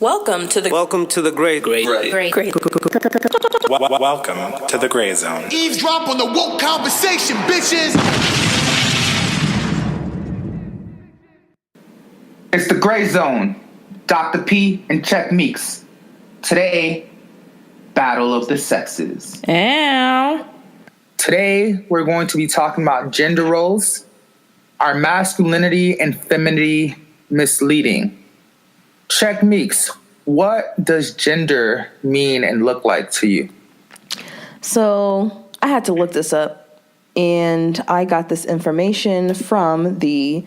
Welcome to the Welcome to the Gray Welcome to the Gray Zone. Eavesdrop on the woke conversation, bitches! It's the Gray Zone. Doctah P and Checkmeeks. Today, Battle of the Sexes. Ow. Today, we're going to be talking about gender roles, our masculinity and femininity misleading. Checkmeeks, what does gender mean and look like to you? So I had to look this up, and I got this information from the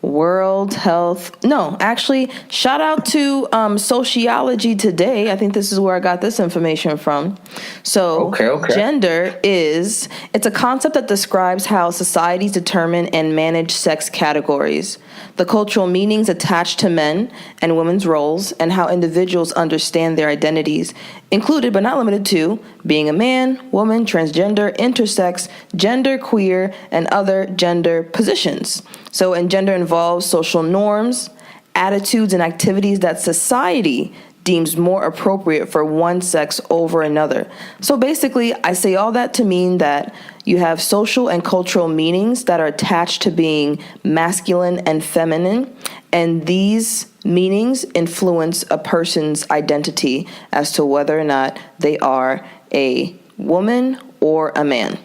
World Health. No, actually, shout out to Sociology Today. I think this is where I got this information from. So gender it's a concept that describes how societies determine and manage sex categories, the cultural meanings attached to men and women's roles, and how individuals understand their identities, included but not limited to being a man, woman, transgender, intersex, gender queer, and other gender positions. So, and gender involves social norms, attitudes, and activities that society deems more appropriate for one sex over another. So basically, I say all that to mean that you have social and cultural meanings that are attached to being masculine and feminine, and these meanings influence a person's identity as to whether or not they are a woman or a man.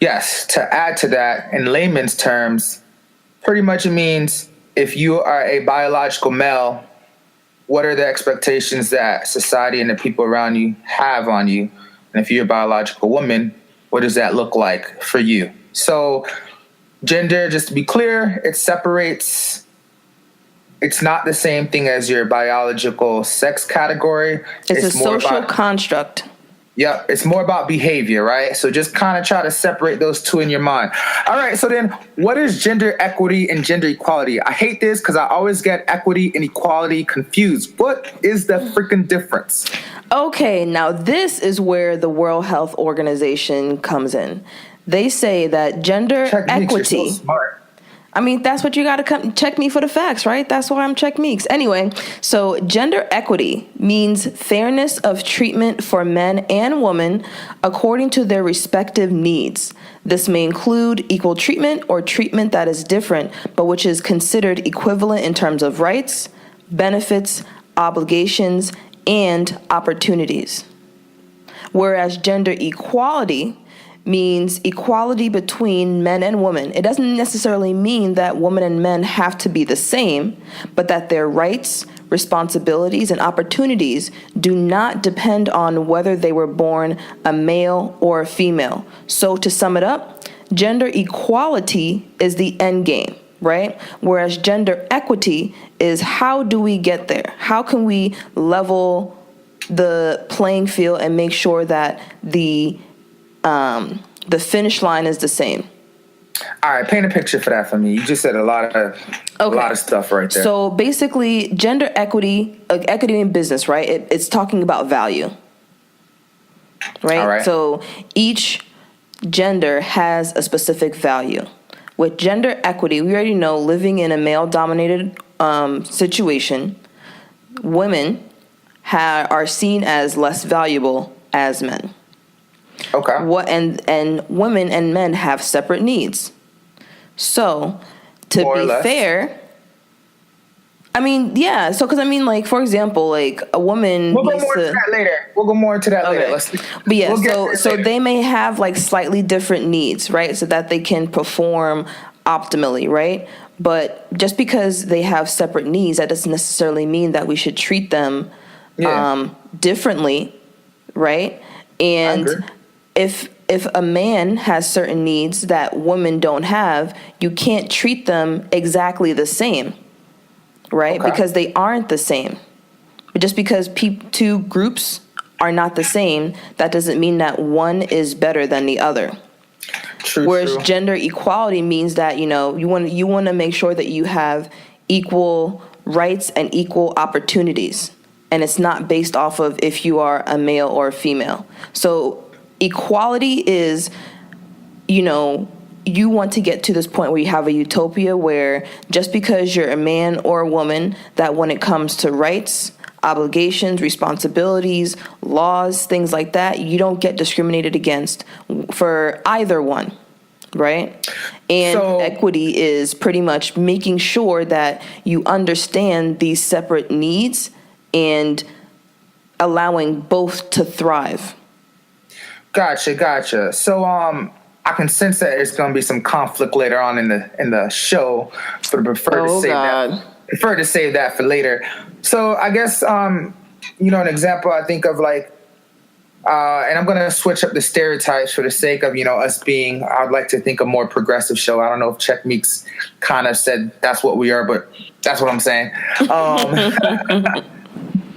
Yes, to add to that, in layman's terms, pretty much it means if you are a biological male, what are the expectations that society and the people around you have on you? And if you're a biological woman, what does that look like for you? So gender, just to be clear, it separates. It's not the same thing as your biological sex category. It's a social construct. Yep, it's more about behavior, right? So just kind of try to separate those two in your mind. All right, so then what is gender equity and gender equality? I hate this because I always get equity and equality confused. What is the freaking difference? Okay, now this is where the World Health Organization comes in. They say that gender equity. You're so smart. I mean, that's what you got to come check me for the facts, right? That's why I'm Checkmeeks. Anyway, so gender equity means fairness of treatment for men and women according to their respective needs. This may include equal treatment or treatment that is different, but which is considered equivalent in terms of rights, benefits, obligations, and opportunities. Whereas gender equality means equality between men and women. It doesn't necessarily mean that women and men have to be the same, but that their rights, responsibilities, and opportunities do not depend on whether they were born a male or a female. So to sum it up, gender equality is the end game, right? Whereas gender equity is how do we get there? How can we level the playing field and make sure that the finish line is the same? All right, paint a picture for that for me. You just said a lot of stuff right there. So basically, gender equity, equity in business, right? It's talking about value, right? All right. So each gender has a specific value. With gender equity, we already know living in a male-dominated situation, women are seen as less valuable as men. Okay. And women and men have separate needs. So, to be fair, I mean, yeah. So, because I mean, like, for example, like a woman. We'll go more into that later. But yeah, so they may have like slightly different needs, right? So that they can perform optimally, right? But just because they have separate needs, that doesn't necessarily mean that we should treat them differently, right? And if a man has certain needs that women don't have, you can't treat them exactly the same, right? Okay. Because they aren't the same. But just because two groups are not the same, that doesn't mean that one is better than the other. Whereas gender equality means that, you know, you want to make sure that you have equal rights and equal opportunities. And it's not based off of if you are a male or a female. So equality is, you know, you want to get to this point where you have a utopia where just because you're a man or a woman, that when it comes to rights, obligations, responsibilities, laws, things like that, you don't get discriminated against for either one, right? And equity is pretty much making sure that you understand these separate needs and allowing both to thrive. Gotcha. So I can sense that there's going to be some conflict later on in the show, but I prefer to save that for later. So I guess an example I think of, like, and I'm going to switch up the stereotypes for the sake of us being, I'd like to think, a more progressive show. I don't know if Checkmeeks kind of said that's what we are, but that's what I'm saying.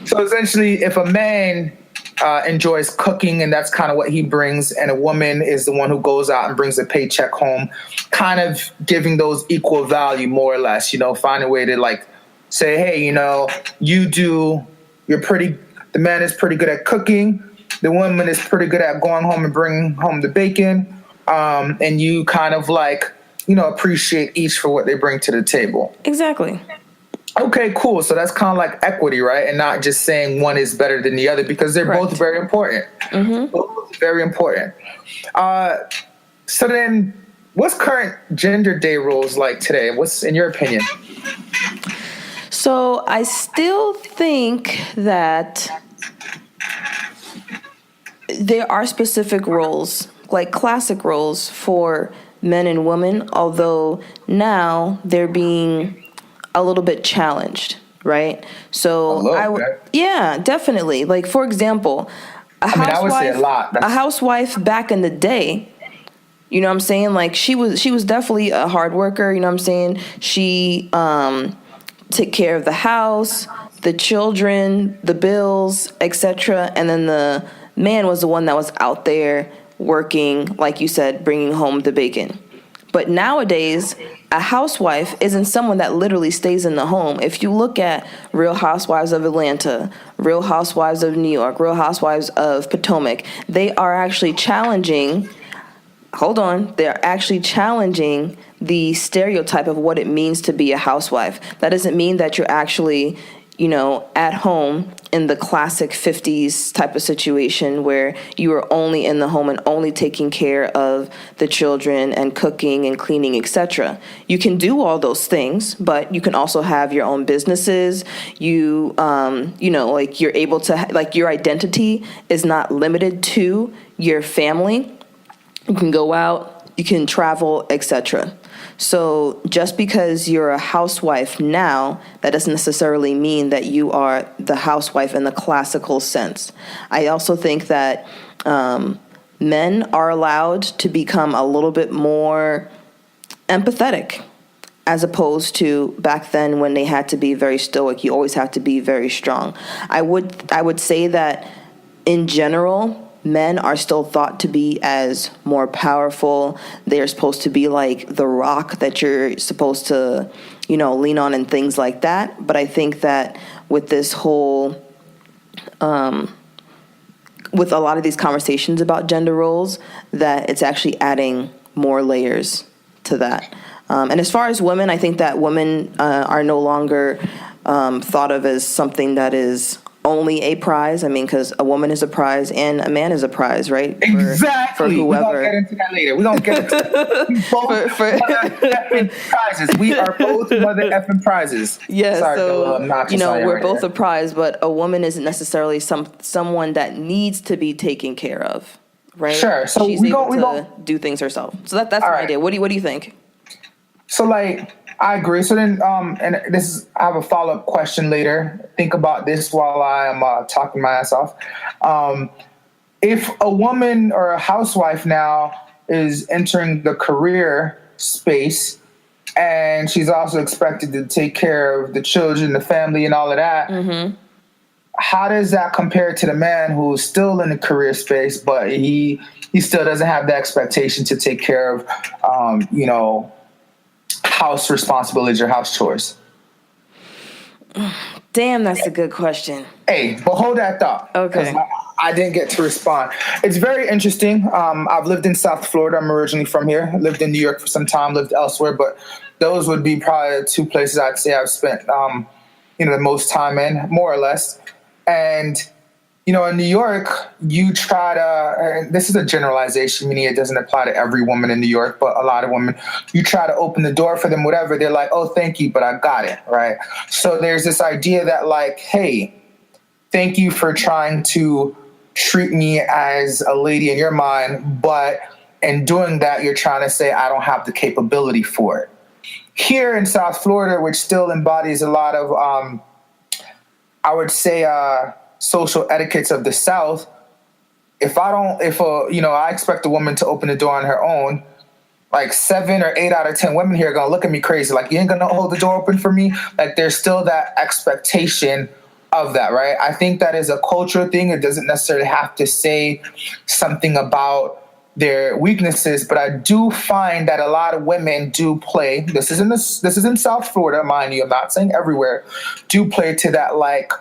So essentially, if a man enjoys cooking and that's kind of what he brings, and a woman is the one who goes out and brings a paycheck home, kind of giving those equal value, more or less, find a way to, like, say, hey, the man is pretty good at cooking, the woman is pretty good at going home and bringing home the bacon, and you kind of, like, appreciate each for what they bring to the table. Exactly. Okay, cool. So that's kind of like equity, right? And not just saying one is better than the other, because they're both very important. Mm-hmm. Both very important. So then, what's current gender day rules like today? What's in your opinion? So I still think that there are specific roles, like classic roles for men and women, although now they're being a little bit challenged, right? So yeah, definitely. Like, for example, I would say a lot. A housewife back in the day, you know what I'm saying? Like, she was definitely a hard worker, you know what I'm saying? She took care of the house, the children, the bills, etc. And then the man was the one that was out there working, like you said, bringing home the bacon. But nowadays, a housewife isn't someone that literally stays in the home. If you look at Real Housewives of Atlanta, Real Housewives of New York, Real Housewives of Potomac, they are actually challenging the stereotype of what it means to be a housewife. That doesn't mean that you're actually, at home in the classic 50s type of situation where you are only in the home and only taking care of the children and cooking and cleaning, etc. You can do all those things, but you can also have your own businesses. You're able to, like, your identity is not limited to your family. You can go out, you can travel, etc. So just because you're a housewife now, that doesn't necessarily mean that you are the housewife in the classical sense. I also think that men are allowed to become a little bit more empathetic, as opposed to back then when they had to be very stoic. You always have to be very strong. I would say that in general, men are still thought to be as more powerful. They're supposed to be like the rock that you're supposed to, lean on and things like that. But I think that with this whole, with a lot of these conversations about gender roles, that it's actually adding more layers to that. And as far as women, I think that women are no longer thought of as something that is only a prize. I mean, because a woman is a prize and a man is a prize, right? Exactly. For whoever. We're going to get into that later. We're going to get into both mother effing prizes. We are both mother effing prizes. Yeah, sorry, so, we're right both there. a prize, but a woman isn't necessarily someone that needs to be taken care of, right? Sure. So she's able to do things herself. So that's my idea. What do you think? So, like, I agree. So then, and I have a follow-up question later. Think about this while I am talking my ass off. If a woman or a housewife now is entering the career space, and she's also expected to take care of the children, the family, and all of that, mm-hmm. How does that compare to the man who's still in the career space, but he still doesn't have the expectation to take care of, house responsibilities or house chores? Damn, that's a good question. Hey, but hold that thought. Okay. I didn't get to respond. It's very interesting. I've lived in South Florida. I'm originally from here. Lived in New York for some time, lived elsewhere, but those would be probably the two places I'd say I've spent, the most time in, more or less. And, in New York, you try to, and this is a generalization, meaning it doesn't apply to every woman in New York, but a lot of women, you try to open the door for them, whatever. They're like, oh, thank you, but I got it, right? So there's this idea that like, hey, thank you for trying to treat me as a lady in your mind, but in doing that, you're trying to say I don't have the capability for it. Here in South Florida, which still embodies a lot of, I would say, social etiquettes of the South, I expect a woman to open the door on her own, like 7 or 8 out of 10 women here are going to look at me crazy. Like, you ain't going to hold the door open for me? Like, there's still that expectation of that, right? I think that is a cultural thing. It doesn't necessarily have to say something about their weaknesses, but I do find that a lot of women do play. This is in South Florida, mind you. I'm not saying everywhere. Do play to that like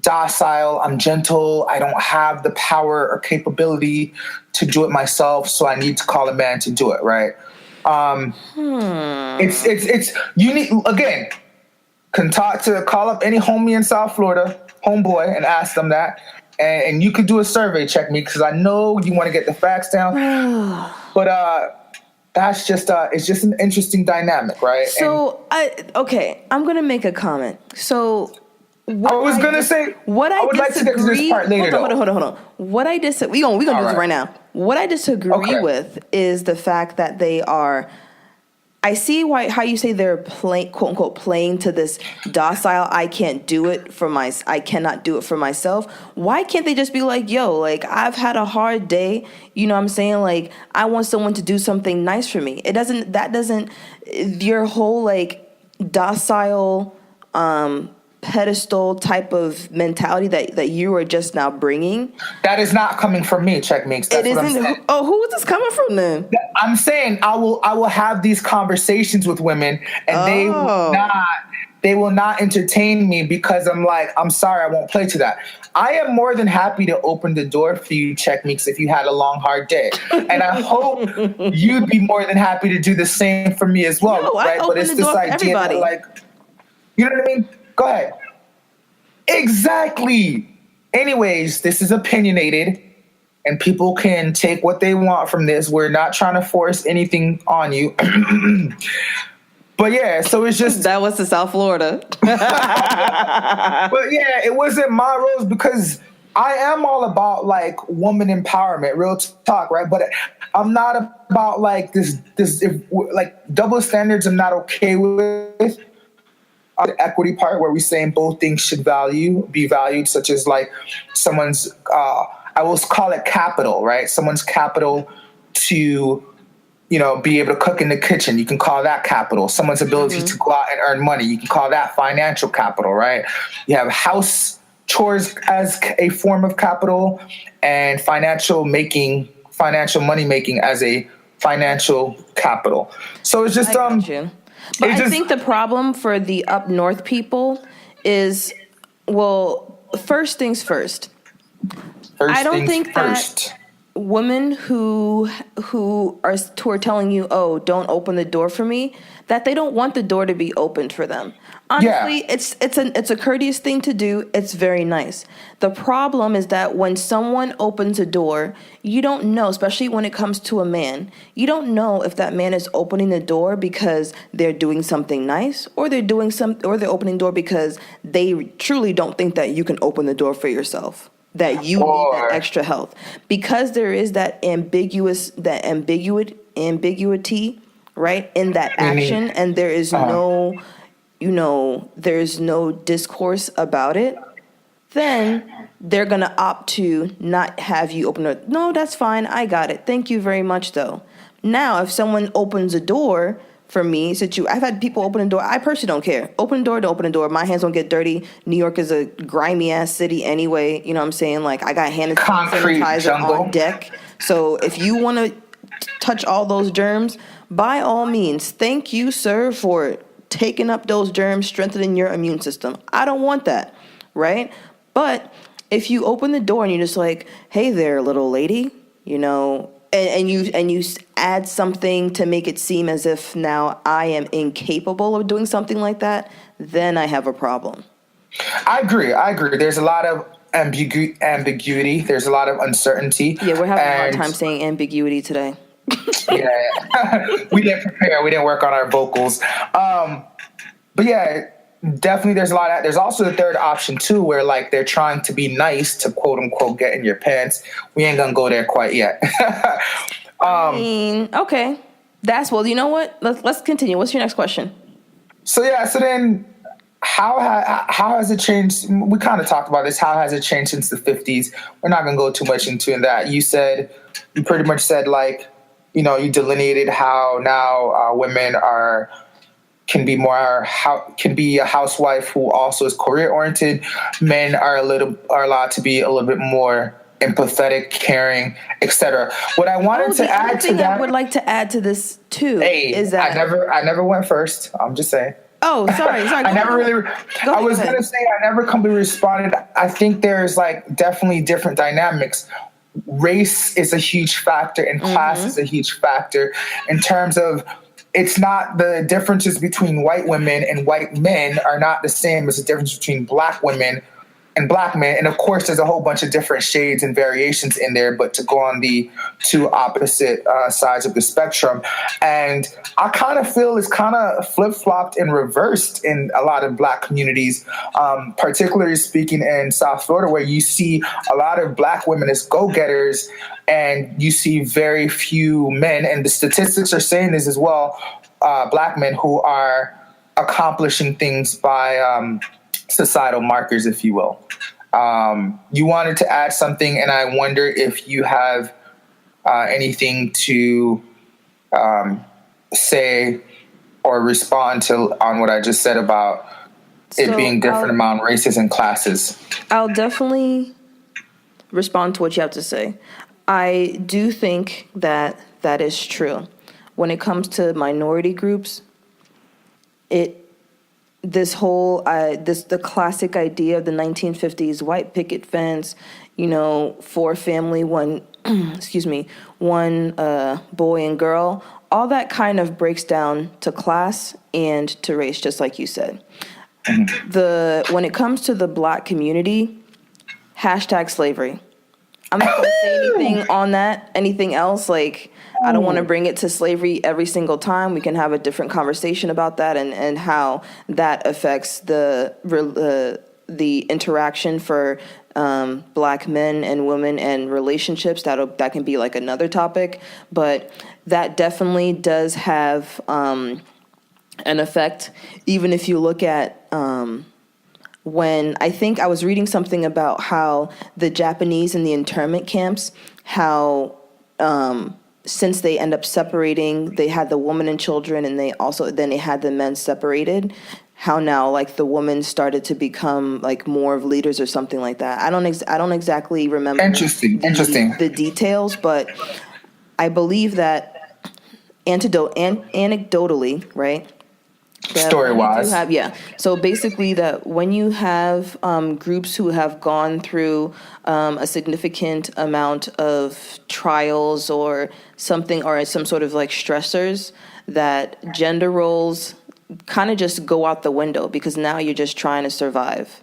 docile. I'm gentle. I don't have the power or capability to do it myself, so I need to call a man to do it. Right? It's you need again. Call up any homie in South Florida, homeboy, and ask them that. And you could do a survey, check me, because I know you want to get the facts down. But that's just it's just an interesting dynamic, right? So I'm gonna make a comment. So I would like to get to this part later. Hold on. What I disagree, we're gonna do this right now. What I disagree with is the fact that they are. I see how you say they're playing, quote unquote, playing to this docile. I cannot do it for myself. Why can't they just be like, yo, like I've had a hard day. You know what I'm saying? Like I want someone to do something nice for me. Your whole like docile, pedestal type of mentality that you are just now bringing. That is not coming from me, Checkmeeks. That's what I'm saying. Oh, who is this coming from then? I'm saying I will have these conversations with women, and they will not entertain me because I'm sorry, I won't play to that. I am more than happy to open the door for you, Checkmeeks, if you had a long, hard day. And I hope you'd be more than happy to do the same for me as well. No, right? But it's this idea that, like, you know what I mean? Go ahead. Exactly. Anyways, this is opinionated, and people can take what they want from this. We're not trying to force anything on you. But yeah, so it's just... That was to South Florida. But yeah, it wasn't my rules because I am all about like woman empowerment, real talk, right? But I'm not about like this like double standards I'm not okay with. The equity part where we're saying both things should be valued, such as like someone's, I will call it capital, right? Someone's capital to, be able to cook in the kitchen. You can call that capital. Someone's ability to go out and earn money. You can call that financial capital, right? You have house chores as a form of capital and financial money making as a financial capital. So it's just, But I think the problem for the up north people is, well, first things first. I don't think that women who are telling you, oh, don't open the door for me, that they don't want the door to be opened for them. Honestly, it's a courteous thing to do. It's very nice. The problem is that when someone opens a door, you don't know, especially when it comes to a man, you don't know if that man is opening the door because they're doing something nice, or they're opening the door because they truly don't think that you can open the door for yourself, that you need that extra help. Because there is that ambiguity, right, in that action, and there is there's no discourse about it, then they're going to opt to not have you open it. No, that's fine. I got it. Thank you very much, though. Now, if someone opens a door for me, I've had people open a door. I personally don't care. Open the door to open the door. My hands don't get dirty. New York is a grimy-ass city anyway. You know what I'm saying? Like, I got hand sanitizer on deck. So if you want to touch all those germs, by all means, thank you, sir, for taking up those germs, strengthening your immune system. I don't want that, right? But if you open the door and you're just like, hey there, little lady, and you add something to make it seem as if now I am incapable of doing something like that, then I have a problem. I agree. There's a lot of ambiguity. There's a lot of uncertainty. Yeah, we're having a hard time saying ambiguity today. Yeah. We didn't prepare. We didn't work on our vocals. But yeah, definitely there's a lot of, there's also the third option too, where like they're trying to be nice to quote unquote get in your pants. We ain't gonna go there quite yet. Okay. Well, you know what? Let's continue. What's your next question? So then how has it changed? We kind of talked about this. How has it changed since the 50s? We're not gonna go too much into that. You pretty much said like, you delineated how now women can be a housewife who also is career oriented. Men are allowed to be a little bit more empathetic, caring, etc. What I wanted to add to that, I would like to add to this too, is that I never went first. I'm just saying. Oh, sorry. I was going to say I never completely responded. I think there's like definitely different dynamics. Race is a huge factor and class is a huge factor in terms of it's not the differences between white women and white men are not the same as the difference between black women and black men. And of course, there's a whole bunch of different shades and variations in there, but to go on the two opposite sides of the spectrum. And I kind of feel it's kind of flip-flopped and reversed in a lot of black communities, particularly speaking in South Florida, where you see a lot of black women as go-getters and you see very few men, and the statistics are saying this as well, black men who are accomplishing things by societal markers, if you will. You wanted to add something, and I wonder if you have anything to say or respond to on what I just said about it being different among races and classes. I'll definitely respond to what you have to say. I do think that is true. When it comes to minority groups, the classic idea of the 1950s white picket fence, four family, one one boy and girl, all that kind of breaks down to class and to race, just like you said. When it comes to the black community, #slavery. I'm not going to say anything on that. Anything else, like, I don't want to bring it to slavery every single time. We can have a different conversation about that and how that affects the interaction for black men and women and relationships. That can be like another topic. But that definitely does have an effect, even if you look at when I think I was reading something about how the Japanese in the internment camps, how since they end up separating, they had the woman and children, and they had the men separated. How now, like, the woman started to become like more of leaders or something like that. I don't exactly remember. Interesting. The details, but I believe that anecdotally, right? Story-wise. So basically that when you have groups who have gone through a significant amount of trials or something, or some sort of like stressors, that gender roles kind of just go out the window because now you're just trying to survive,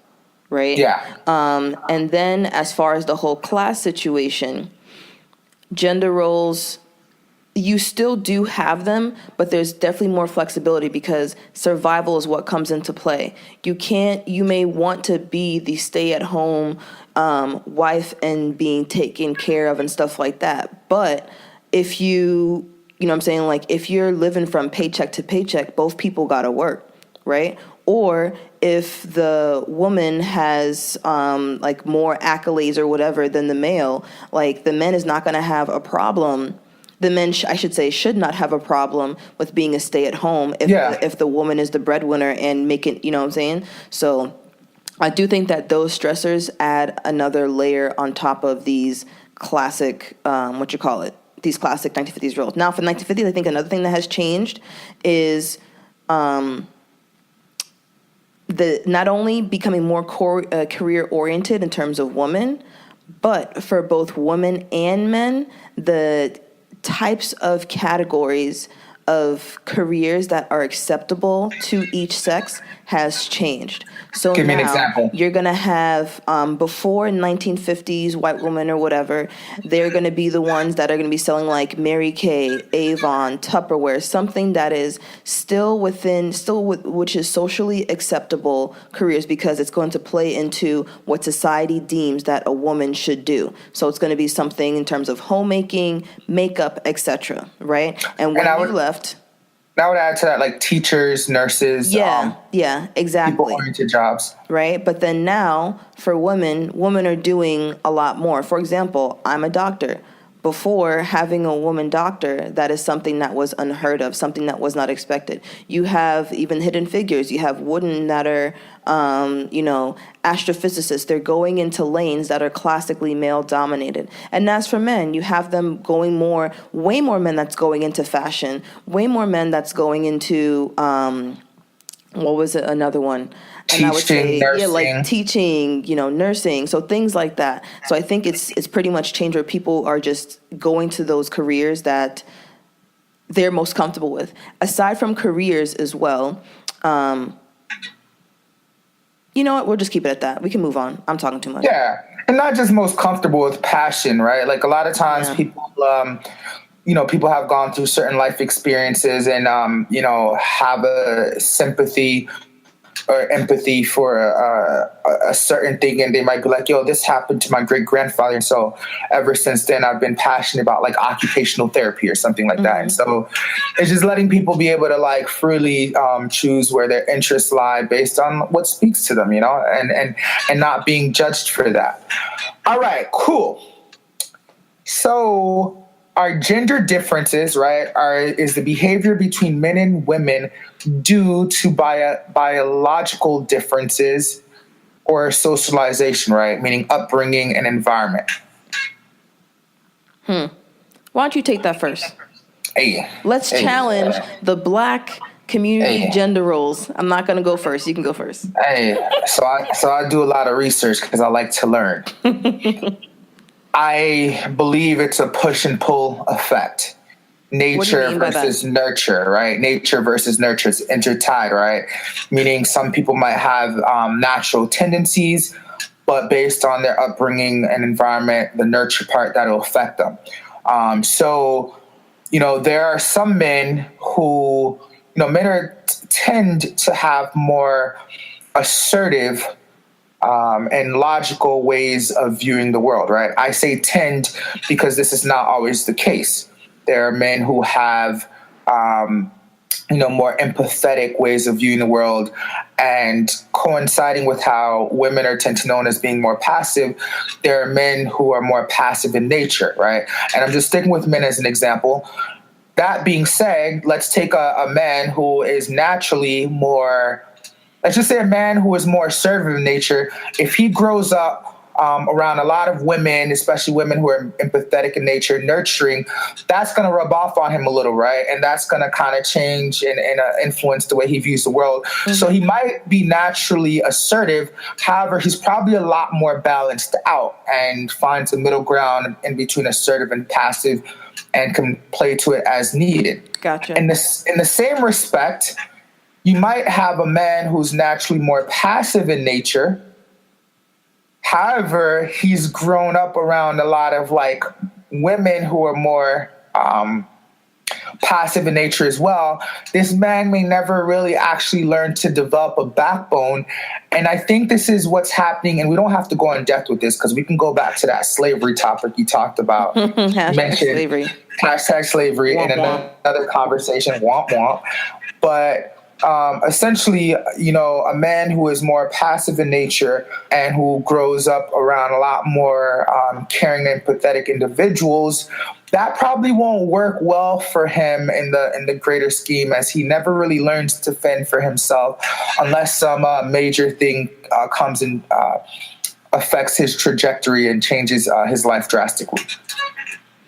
right? Yeah. And then as far as the whole class situation, gender roles, you still do have them, but there's definitely more flexibility because survival is what comes into play. You may want to be the stay-at-home wife and being taken care of and stuff like that. But if you know what I'm saying, like if you're living from paycheck to paycheck, both people got to work, right? Or if the woman has like more accolades or whatever than the male, like the man is not going to have a problem. The men, I should say, should not have a problem with being a stay-at-home if the woman is the breadwinner and making, you know what I'm saying? So I do think that those stressors add another layer on top of these classic, these classic 1950s roles. Now, for the 1950s, I think another thing that has changed is not only becoming more career oriented in terms of women, but for both women and men, the types of categories of careers that are acceptable to each sex has changed. So Give me an now example. you're going to have, before 1950s white women or whatever, they're going to be the ones that are going to be selling like Mary Kay, Avon, Tupperware, something that is which is socially acceptable careers, because it's going to play into what society deems that a woman should do. So it's going to be something in terms of homemaking, makeup, etc. Right? And when you left, I would add to that, like teachers, nurses, exactly, people-oriented jobs. Right? But then now, for women are doing a lot more. For example, I'm a doctor. Before, having a woman doctor, that is something that was unheard of, something that was not expected. You have even Hidden Figures. You have Wooden that are, astrophysicists. They're going into lanes that are classically male-dominated. And as for men, you have them going way more men that's going into fashion, way more men that's going into, what was it, another one? And I would say, nursing. like teaching, nursing. So things like that. So I think it's pretty much changed where people are just going to those careers that they're most comfortable with. Aside from careers as well, you know what? We'll just keep it at that. We can move on. I'm talking too much. Yeah. And not just most comfortable with passion, right? Like a lot of times people, people have gone through certain life experiences and, have a sympathy or empathy for a certain thing, and they might be like, yo, this happened to my great-grandfather, and so ever since then I've been passionate about like occupational therapy or something like that. And so it's just letting people be able to like freely choose where their interests lie based on what speaks to them, and not being judged for that. All right, cool. So our gender differences, right, is the behavior between men and women due to biological differences or socialization, right, meaning upbringing and environment. Why don't you take that first? Hey. Let's challenge the Black community gender roles. I'm not going to go first. You can go first. Hey, so I do a lot of research because I like to learn. I believe it's a push and pull effect. Nature versus nurture, right? Nature versus nurture is intertied, right? Meaning some people might have natural tendencies, but based on their upbringing and environment, the nurture part, that'll affect them. So, there are some men who, men tend to have more assertive and logical ways of viewing the world, right? I say tend because this is not always the case. There are men who have, more empathetic ways of viewing the world, and coinciding with how women are tend to known as being more passive, there are men who are more passive in nature, right? And I'm just sticking with men as an example. That being said, let's take a man who is naturally more, let's just say a man who is more assertive in nature. If he grows up around a lot of women, especially women who are empathetic in nature, nurturing, that's going to rub off on him a little, right? And that's going to kind of change and influence the way he views the world. Mm-hmm. So he might be naturally assertive. However, he's probably a lot more balanced out and finds a middle ground in between assertive and passive and can play to it as needed. Gotcha. In the same respect, you might have a man who's naturally more passive in nature. However, he's grown up around a lot of like women who are more passive in nature as well. This man may never really actually learn to develop a backbone. And I think this is what's happening. And we don't have to go in depth with this because we can go back to that slavery topic you talked about. Hashtag slavery. Hashtag slavery in another conversation. Womp womp. But essentially, a man who is more passive in nature and who grows up around a lot more caring and empathetic individuals, that probably won't work well for him in the greater scheme, as he never really learns to fend for himself unless some major thing comes and affects his trajectory and changes his life drastically.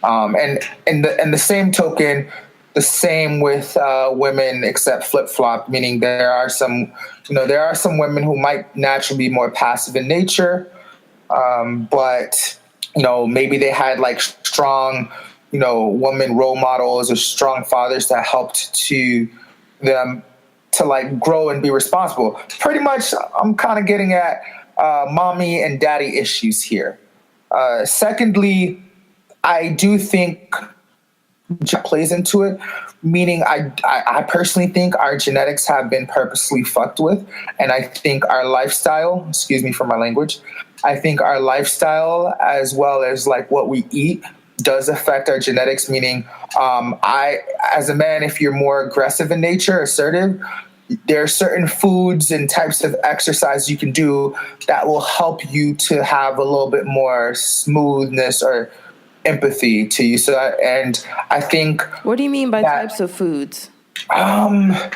And in the same token, the same with women, except flip flop, meaning there are some women who might naturally be more passive in nature, but maybe they had like strong, woman role models or strong fathers that helped to them to like grow and be responsible. Pretty much, I'm kind of getting at mommy and daddy issues here. Secondly, I do think plays into it, meaning I personally think our genetics have been purposely fucked with, and I think our lifestyle, excuse me for my language, I think our lifestyle as well as like what we eat does affect our genetics, meaning I, as a man, if you're more aggressive in nature, assertive, there are certain foods and types of exercise you can do that will help you to have a little bit more smoothness or empathy to you. So, and I think. What do you mean by types of foods? I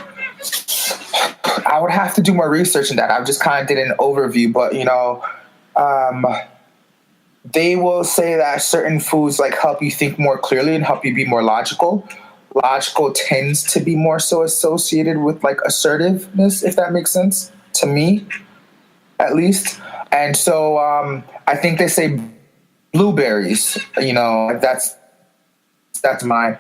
would have to do more research in that. I just kind of did an overview, but they will say that certain foods like help you think more clearly and help you be more logical. Logical tends to be more so associated with like assertiveness, if that makes sense to me, at least. And so I think they say blueberries, that's mine,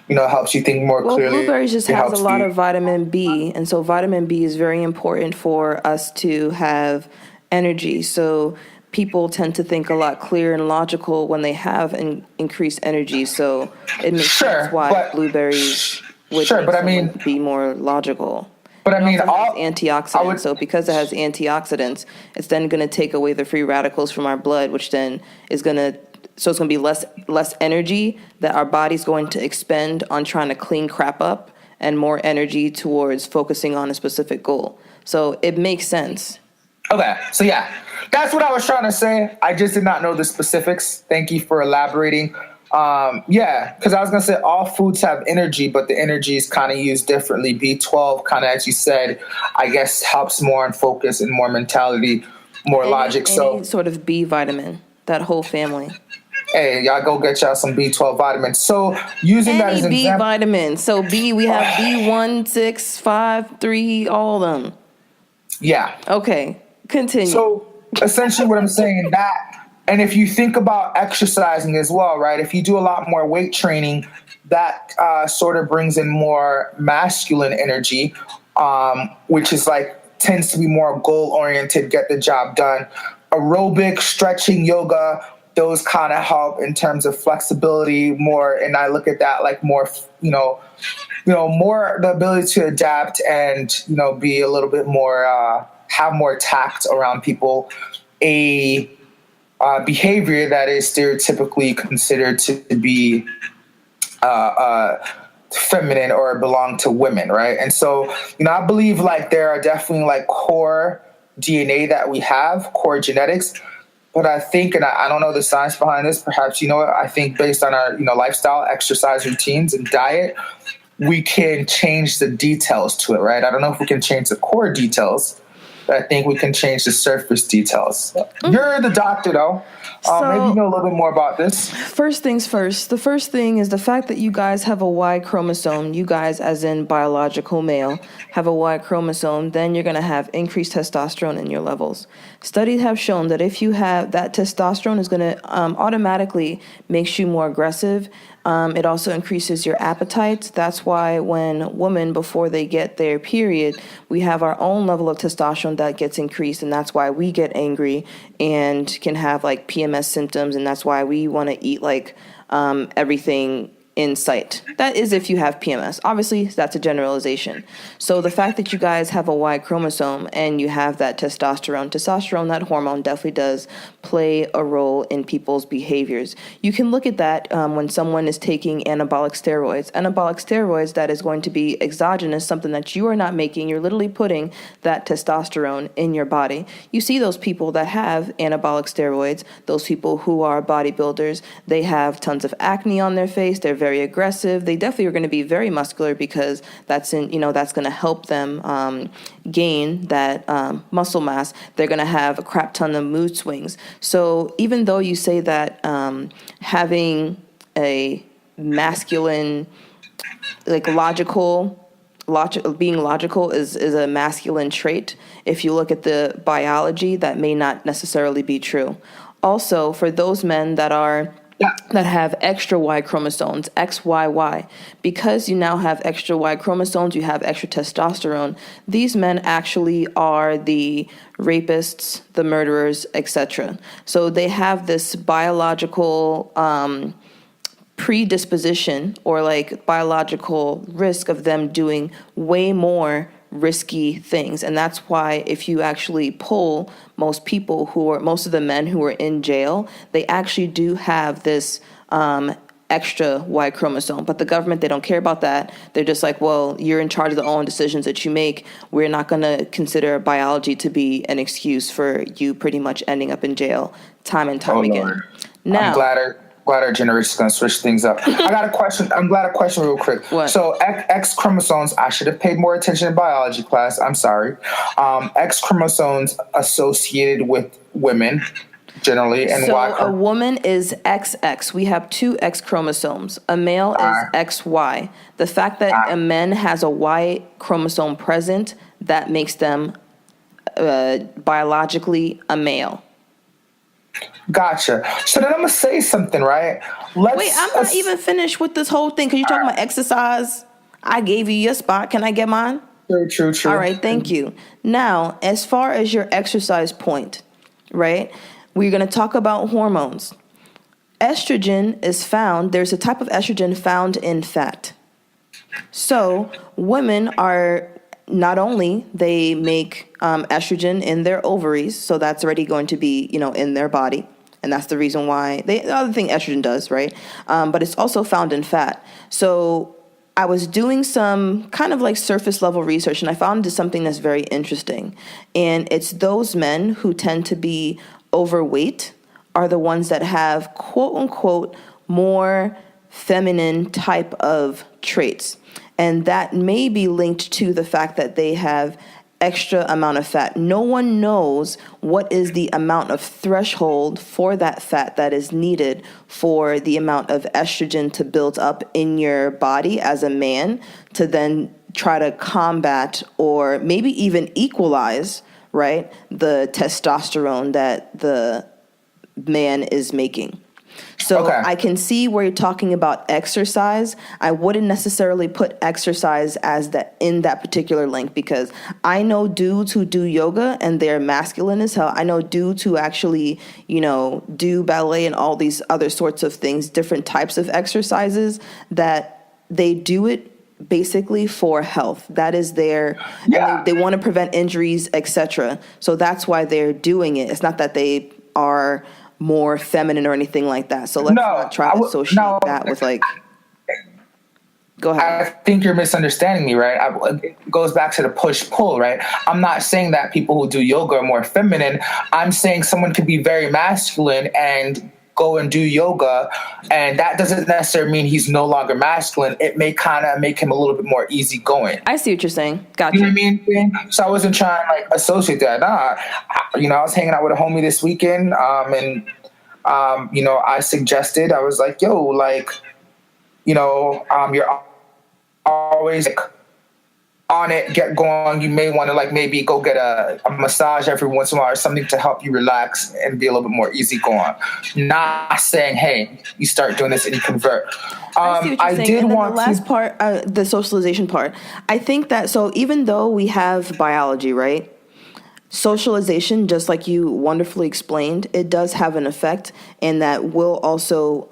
helps you think more clearly. Well, blueberries just has a lot of vitamin B. And so vitamin B is very important for us to have energy. So people tend to think a lot clearer and logical when they have increased energy. So it makes sense why blueberries would be more logical. But I mean, all antioxidants. So because it has antioxidants, it's then going to take away the free radicals from our blood, which then is going to, so it's going to be less energy that our body's going to expend on trying to clean crap up, and more energy towards focusing on a specific goal. So it makes sense. Okay, so yeah, that's what I was trying to say. I just did not know the specifics. Thank you for elaborating. Because I was going to say all foods have energy, but the energy is kind of used differently. B12 kind of, as you said, I guess helps more in focus and more mentality, more logic. Any sort of B vitamin, that whole family. Hey, y'all go get y'all some B12 vitamins. So using that as an B example. vitamins. So B, we have B1, 6, 5, 3, all of them. Yeah. Okay, continue. So essentially what I'm saying that, and if you think about exercising as well, right? If you do a lot more weight training, that sort of brings in more masculine energy, which is like tends to be more goal oriented, get the job done. Aerobic, stretching, yoga, those kind of help in terms of flexibility more. And I look at that like more, more the ability to adapt and, be a little bit more, have more tact around people. A behavior that is stereotypically considered to be feminine or belong to women, right? And so, I believe like there are definitely like core DNA that we have, core genetics. But I think, and I don't know the science behind this, perhaps I think based on our lifestyle, exercise routines, and diet, we can change the details to it, right? I don't know if we can change the core details, but I think we can change the surface details. Mm-hmm. You're the doctor, though. Maybe you know a little bit more about this. First things first. The first thing is the fact that you guys have a Y chromosome. You guys, as in biological male, have a Y chromosome. Then you're going to have increased testosterone in your levels. Studies have shown that if you have that, testosterone is going to automatically makes you more aggressive. It also increases your appetite. That's why when women, before they get their period, we have our own level of testosterone that gets increased, and that's why we get angry and can have like PMS symptoms, and that's why we want to eat like everything in sight. That is if you have PMS. Obviously, that's a generalization. So the fact that you guys have a Y chromosome and you have that testosterone, that hormone definitely does play a role in people's behaviors. You can look at that when someone is taking anabolic steroids. Anabolic steroids, that is going to be exogenous, something that you are not making. You're literally putting that testosterone in your body. You see those people that have anabolic steroids, those people who are bodybuilders, they have tons of acne on their face. They're very aggressive. They definitely are going to be very muscular because that's going to help them gain that muscle mass. They're going to have a crap ton of mood swings. So even though you say that having a masculine like being logical is a masculine trait. If you look at the biology, that may not necessarily be true. Also, for those men that have extra Y chromosomes, XYY, because you now have extra Y chromosomes, you have extra testosterone, these men actually are the rapists, the murderers, etc. So they have this biological predisposition or like biological risk of them doing way more risky things. And that's why if you actually poll most of the men who are in jail, they actually do have this extra Y chromosome. But the government, they don't care about that. They're just like, well, you're in charge of the own decisions that you make. We're not going to consider biology to be an excuse for you pretty much ending up in jail time and time again. Lord. Now, I'm glad our generation's gonna switch things up. I got a question. I'm glad a question real quick. What? So X chromosomes, I should have paid more attention in biology class. I'm sorry. X chromosomes associated with women generally, and so Y. a woman is XX. We have two X chromosomes. A male is XY. The fact that a man has a Y chromosome present, that makes them biologically a male. Gotcha. So then I'm gonna say something, right? Wait, I'm not even finished with this whole thing because you're talking about exercise. I gave you your spot. Can I get mine? True. All right, thank you. Now, as far as your exercise point, right, we're going to talk about hormones. Estrogen is found, there's a type of estrogen found in fat. So women are, not only they make estrogen in their ovaries, so that's already going to be, in their body. And that's the reason why, the other thing estrogen does, right? But it's also found in fat. So I was doing some kind of like surface level research, and I found something that's very interesting. And it's those men who tend to be overweight are the ones that have, quote unquote, more feminine type of traits. And that may be linked to the fact that they have extra amount of fat. No one knows what is the amount of threshold for that fat that is needed for the amount of estrogen to build up in your body as a man to then try to combat or maybe even equalize, right, the testosterone that the man is making. So Okay. I can see where you're talking about exercise. I wouldn't necessarily put exercise as in that particular link, because I know dudes who do yoga and they're masculine as hell. I know dudes who actually, do ballet and all these other sorts of things, different types of exercises that they do it basically for health. That is their, and they want to prevent injuries, etc. So that's why they're doing it. It's not that they are more feminine or anything like that. So let's not try to associate that with like. Go ahead. I think you're misunderstanding me, right? It goes back to the push-pull, right? I'm not saying that people who do yoga are more feminine. I'm saying someone could be very masculine and go and do yoga, and that doesn't necessarily mean he's no longer masculine. It may kind of make him a little bit more easygoing. I see what you're saying. Gotcha. You know what I mean? So I wasn't trying to like associate that. Nah, I was hanging out with a homie this weekend, and I suggested, I was like, yo, like, you're always like on it, get going. You may want to like maybe go get a massage every once in a while or something to help you relax and be a little bit more easygoing. Not saying, hey, you start doing this and you convert. I see what you're saying. And then the last part, the socialization part. I think that, so even though we have biology, right? Socialization, just like you wonderfully explained, it does have an effect, and that will also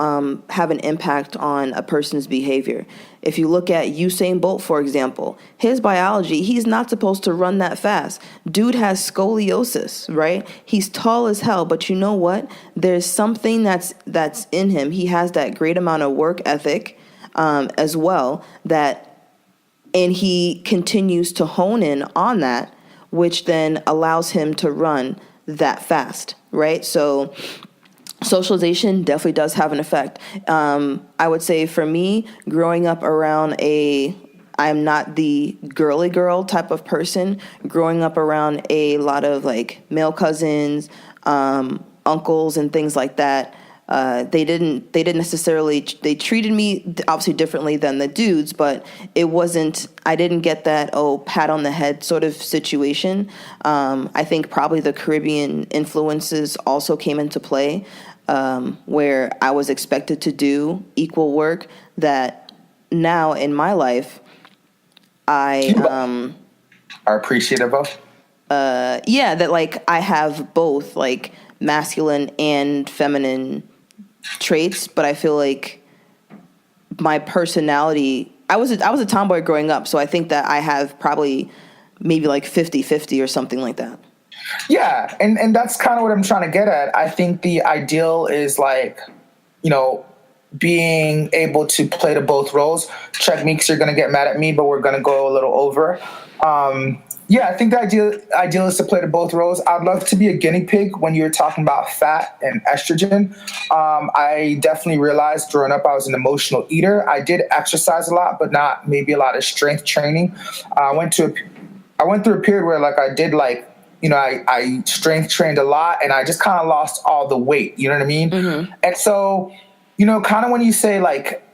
have an impact on a person's behavior. If you look at Usain Bolt, for example, his biology, he's not supposed to run that fast. Dude has scoliosis, right? He's tall as hell, but you know what? There's something that's in him. He has that great amount of work ethic as well, and he continues to hone in on that, which then allows him to run that fast, right? So socialization definitely does have an effect. I would say for me, growing up around I'm not the girly girl type of person. Growing up around a lot of like male cousins, uncles and things like that, They didn't necessarily, they treated me obviously differently than the dudes, but I didn't get that, pat on the head sort of situation. I think probably the Caribbean influences also came into play, where I was expected to do equal work that now in my life, I are appreciative of. that like I have both like masculine and feminine traits, but I feel like my personality, I was a tomboy growing up, so I think that I have probably maybe like 50-50 or something like that. Yeah, and that's kind of what I'm trying to get at. I think the ideal is like, being able to play to both roles. Checkmeeks, you're going to get mad at me, but we're going to go a little over. I think the ideal is to play to both roles. I'd love to be a guinea pig when you were talking about fat and estrogen. I definitely realized growing up I was an emotional eater. I did exercise a lot, but not maybe a lot of strength training. I went through a period where like I did like, I strength trained a lot and I just kind of lost all the weight. You know what I mean? Mm-hmm. And so, kind of when you say like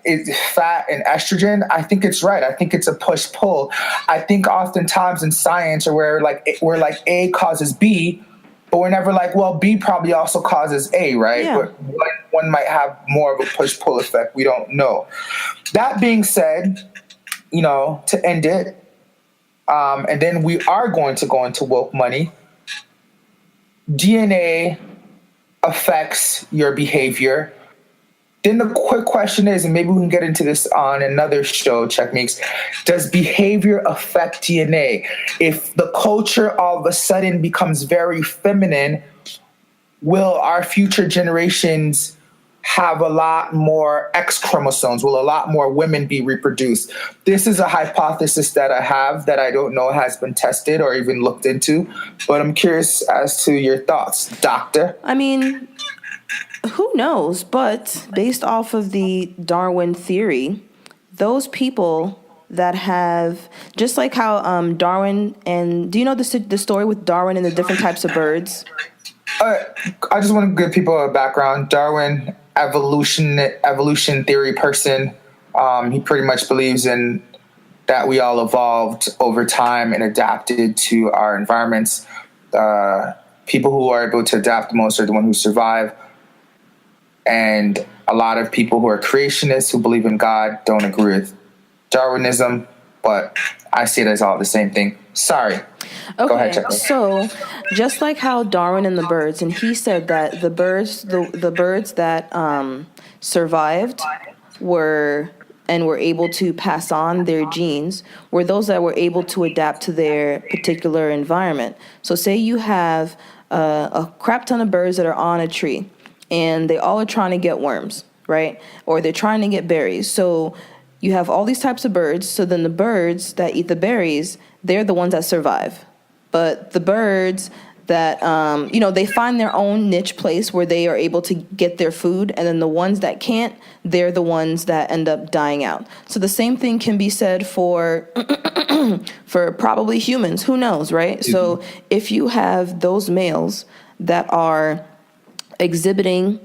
fat and estrogen, I think it's right. I think it's a push pull. I think oftentimes in science or where like A causes B, but we're never like, well, B probably also causes A, right? Yeah. But one might have more of a push pull effect. We don't know. That being said, to end it, and then we are going to go into woke money. DNA affects your behavior. Then the quick question is, and maybe we can get into this on another show, Checkmeeks, does behavior affect DNA? If the culture all of a sudden becomes very feminine, will our future generations have a lot more X chromosomes? Will a lot more women be reproduced? This is a hypothesis that I have that I don't know has been tested or even looked into, but I'm curious as to your thoughts, doctor. I mean, who knows? But based off of the Darwin theory, those people that have, just like how Darwin, and do you know the story with Darwin and the different types of birds? I just want to give people a background. Darwin, evolution theory person. He pretty much believes in that we all evolved over time and adapted to our environments. People who are able to adapt the most are the ones who survive. And a lot of people who are creationists who believe in God don't agree with Darwinism, but I see it as all the same thing. Sorry. Okay, go ahead, Checkmeeks. So just like how Darwin and the birds, and he said that the birds that survived were able to pass on their genes were those that were able to adapt to their particular environment. So say you have a crap ton of birds that are on a tree, and they all are trying to get worms, right? Or they're trying to get berries. So you have all these types of birds. So then the birds that eat the berries, they're the ones that survive. But the birds that, they find their own niche place where they are able to get their food. And then the ones that can't, they're the ones that end up dying out. So the same thing can be said for for probably humans. Who knows, right? Mm-hmm. So if you have those males that are exhibiting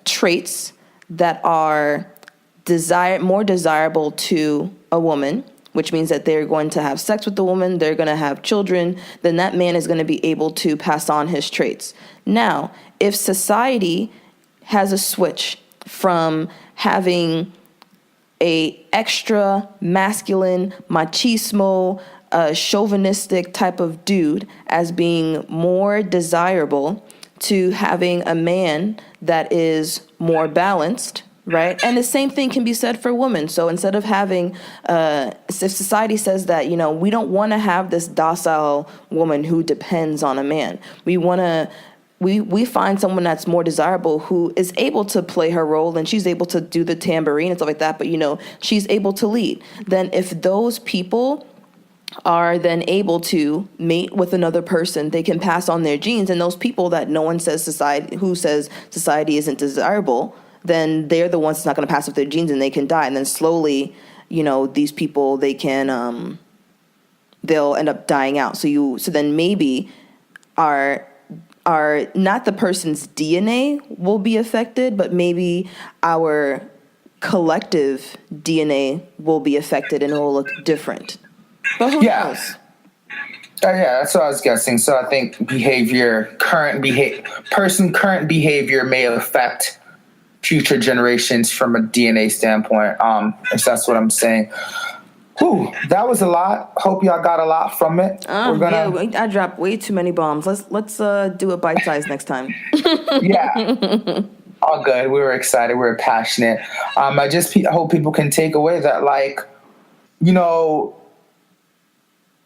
traits that are more desirable to a woman, which means that they're going to have sex with the woman, they're going to have children, then that man is going to be able to pass on his traits. Now, if society has a switch from having a extra masculine, machismo, chauvinistic type of dude as being more desirable to having a man that is more balanced, right? And the same thing can be said for women. So instead of having, if society says that, we don't want to have this docile woman who depends on a man. We want to, we find someone that's more desirable who is able to play her role and she's able to do the tambourine and stuff like that, but, she's able to lead. Then if those people are then able to mate with another person, they can pass on their genes, and those people that no one says society isn't desirable, then they're the ones that's not going to pass with their genes and they can die. And then slowly, these people, they can, they'll end up dying out. So then maybe our our not the person's DNA will be affected, but maybe our collective DNA will be affected and it will look different. But who knows? Yeah, that's what I was guessing. So I think current behavior may affect future generations from a DNA standpoint. If that's what I'm saying. Whew, that was a lot. Hope y'all got a lot from it. Yeah, I dropped way too many bombs. Let's do it bite size next time. Yeah. All good. We were excited. We were passionate. I just hope people can take away that, like, you know,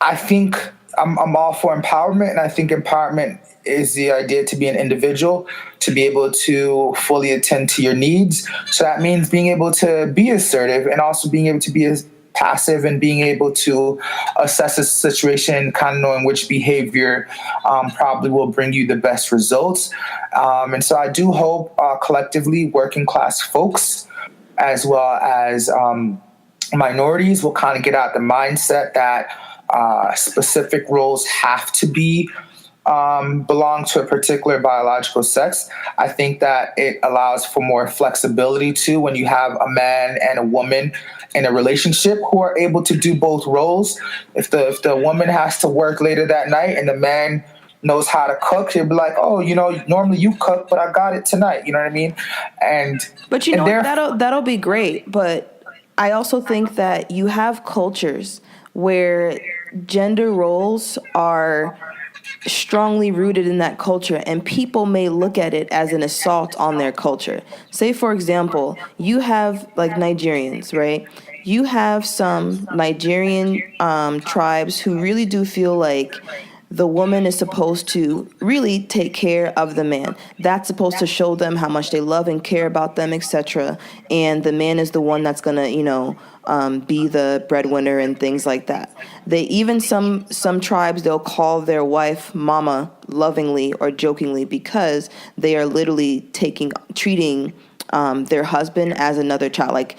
I think I'm all for empowerment, and I think empowerment is the idea to be an individual, to be able to fully attend to your needs. So that means being able to be assertive and also being able to be as passive and being able to assess a situation, kind of knowing which behavior probably will bring you the best results. And so I do hope collectively working class folks as well as minorities will kind of get out the mindset that specific roles have to be belong to a particular biological sex. I think that it allows for more flexibility too when you have a man and a woman in a relationship who are able to do both roles. If the woman has to work later that night and the man knows how to cook, he'll be like, oh, normally you cook, but I got it tonight. You know what I mean? But that'll be great. But I also think that you have cultures where gender roles are strongly rooted in that culture, and people may look at it as an assault on their culture. Say, for example, you have like Nigerians, right? You have some Nigerian tribes who really do feel like the woman is supposed to really take care of the man. That's supposed to show them how much they love and care about them, etc. And the man is the one that's gonna, be the breadwinner and things like that. They even some tribes, they'll call their wife mama lovingly or jokingly because they are literally treating their husband as another child, like,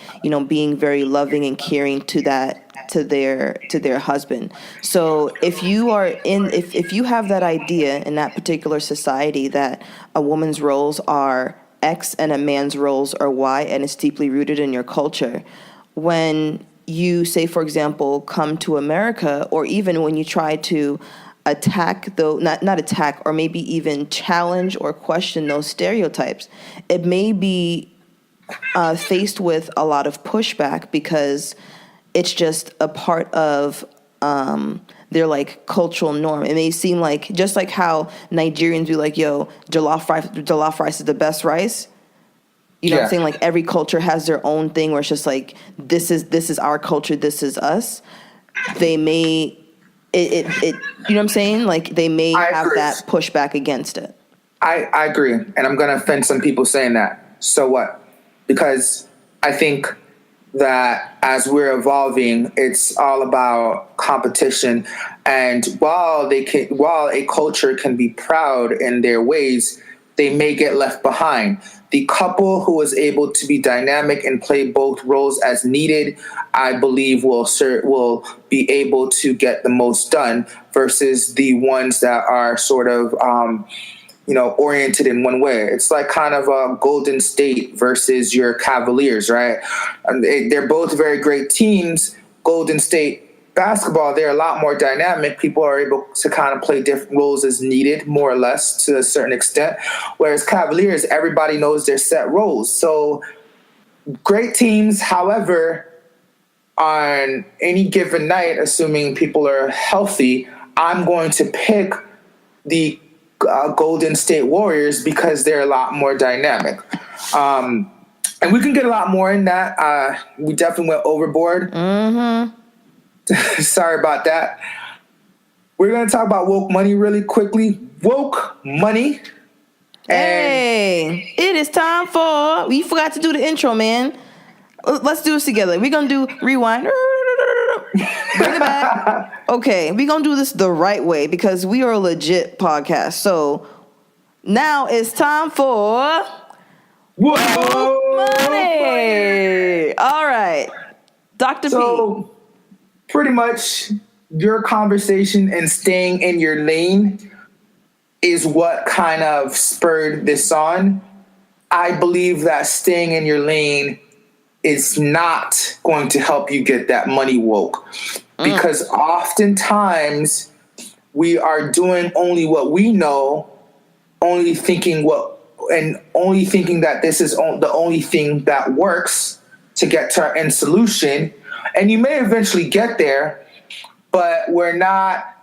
being very loving and caring to their husband. So if you have that idea in that particular society that a woman's roles are X and a man's roles are Y, and it's deeply rooted in your culture, when you, say, for example, come to America, or even when you try to not attack, or maybe even challenge or question those stereotypes, it may be faced with a lot of pushback because it's just a part of their like cultural norm. It may seem like, just like how Nigerians be like, yo, jollof rice is the best rice. You know what I'm saying? Like every culture has their own thing where it's just like, this is our culture, this is us. They may you know what I'm saying? Like they may have that pushback against it. I agree. And I'm gonna offend some people saying that. So what? Because I think that as we're evolving, it's all about competition. And while a culture can be proud in their ways, they may get left behind. The couple who is able to be dynamic and play both roles as needed, I believe will be able to get the most done versus the ones that are sort of oriented in one way. It's like kind of a Golden State versus your Cavaliers, right? They're both very great teams. Golden State basketball, they're a lot more dynamic. People are able to kind of play different roles as needed, more or less, to a certain extent. Whereas Cavaliers, everybody knows their set roles. So great teams, however, on any given night, assuming people are healthy, I'm going to pick the Golden State Warriors because they're a lot more dynamic. And we can get a lot more in that. We definitely went overboard. Mm-hmm. Sorry about that. We're going to talk about woke money really quickly. Woke money. Hey, it is time for... We forgot to do the intro, man. Let's do this together. We're going to do rewind. Bring it back. Okay, we're going to do this the right way because we are a legit podcast. So now it's time for... Woke money. All right. Dr. P. Pretty much your conversation and staying in your lane is what kind of spurred this on. I believe that staying in your lane is not going to help you get that money woke, because oftentimes we are doing only what we know, only thinking that this is the only thing that works to get to our end solution. And you may eventually get there, but we're not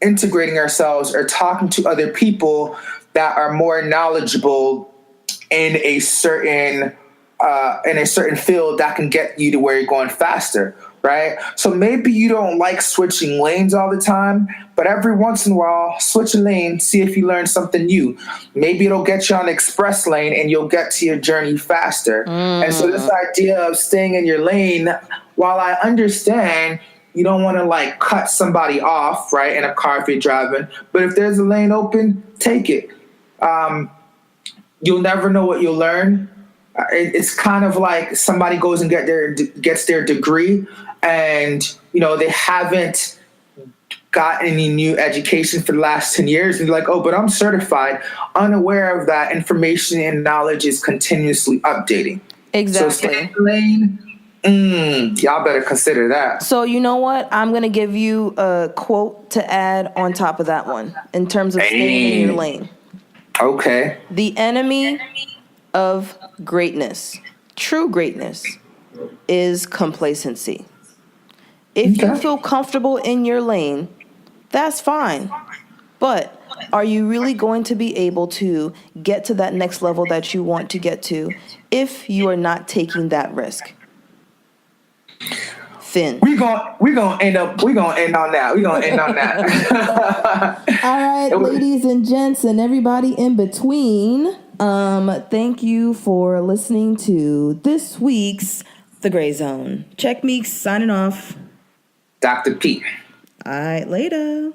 integrating ourselves or talking to other people that are more knowledgeable in a certain field that can get you to where you're going faster, right? So maybe you don't like switching lanes all the time, but every once in a while, switch a lane, see if you learn something new. Maybe it'll get you on the express lane and you'll get to your journey faster. And so this idea of staying in your lane, while I understand you don't want to like cut somebody off, right, in a car if you're driving, but if there's a lane open, take it. You'll never know what you'll learn. It's kind of like somebody goes and gets their degree, and they haven't got any new education for the last 10 years, and they're like, oh, but I'm certified, unaware of that information and knowledge is continuously updating. Exactly. So stay in the lane. Y'all better consider that. So you know what? I'm going to give you a quote to add on top of that one in terms of staying in your lane. Okay. The enemy of greatness, true greatness, is complacency. If you feel comfortable in your lane, that's fine. But are you really going to be able to get to that next level that you want to get to if you are not taking that risk? Finn. We're gonna end on that. All right, ladies and gents and everybody in between. Thank you for listening to this week's The Gray Zone. Checkmeeks signing off. Dr. P. All right, later.